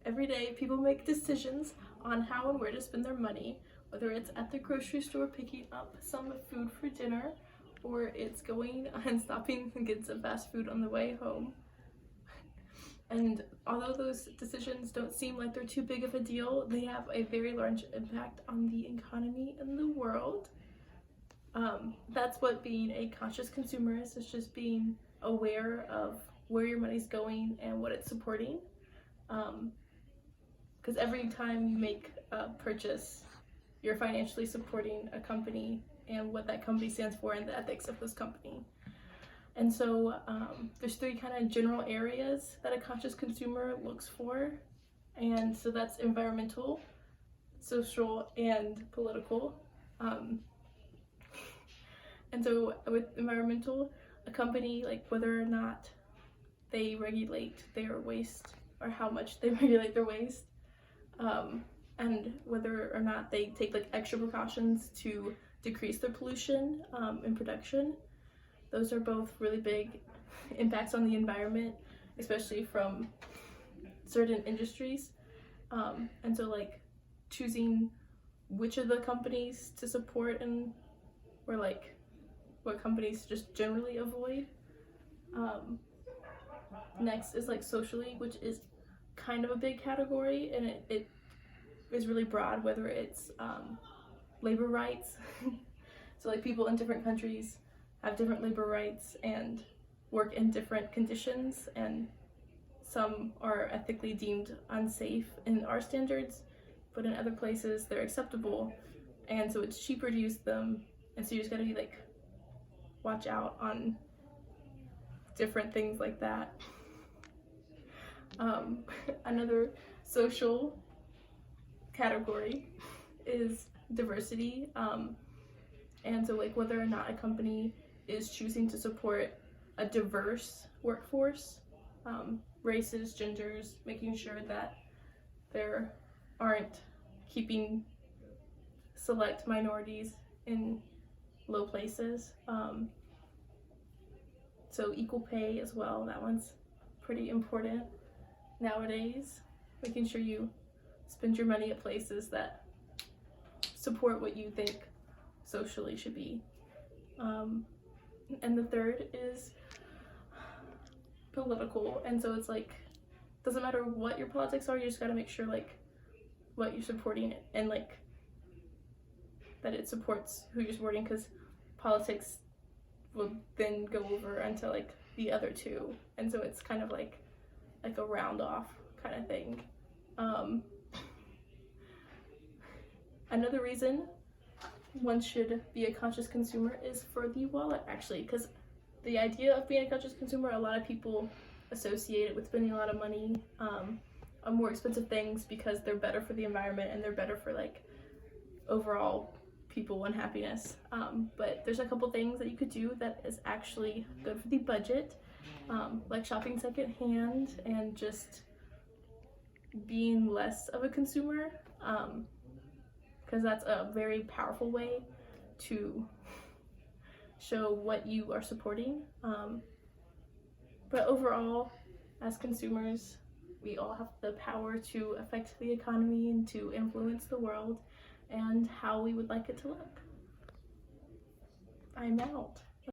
Every day, people make decisions on how and where to spend their money, whether it's at the grocery store picking up some food for dinner, or it's going and stopping and getting some fast food on the way home. And although those decisions don't seem like they're too big of a deal, they have a very large impact on the economy and the world. That's what being a conscious consumer is. It's just being aware of where your money's going and what it's supporting. Because every time you make a purchase, you're financially supporting a company and what that company stands for and the ethics of this company. And so there's three kind of general areas that a conscious consumer looks for. And so that's environmental, social, and political. And so with environmental, a company, like whether or not they regulate their waste or how much they regulate their waste, and whether or not they take like extra precautions to decrease their pollution in production. Those are both really big impacts on the environment, especially from certain industries. And so like choosing which of the companies to support and or like what companies just generally avoid. Next is like socially, which is kind of a big category, and it is really broad, whether it's labor rights. So like people in different countries have different labor rights and work in different conditions, and some are ethically deemed unsafe in our standards, but in other places they're acceptable, and so it's cheaper to use them, and so you just gotta be like watch out on different things like that. Another social category is diversity, and so like whether or not a company is choosing to support a diverse workforce, races, genders, making sure that there aren't keeping select minorities in low places. So equal pay as well, that one's pretty important nowadays, making sure you spend your money at places that support what you think socially should be. And the third is political, and so it's like doesn't matter what your politics are, you just got to make sure like what you're supporting and like that it supports who you're supporting, because politics will then go over into like the other two, and so it's kind of like a round off kind of thing. Another reason one should be a conscious consumer is for the wallet, actually, because the idea of being a conscious consumer, a lot of people associate it with spending a lot of money on more expensive things because they're better for the environment and they're better for like overall people and happiness. But there's a couple things that you could do that is actually good for the budget, like shopping secondhand and just being less of a consumer, because that's a very powerful way to show what you are supporting. But overall, as consumers, we all have the power to affect the economy and to influence the world and how we would like it to look. I'm out.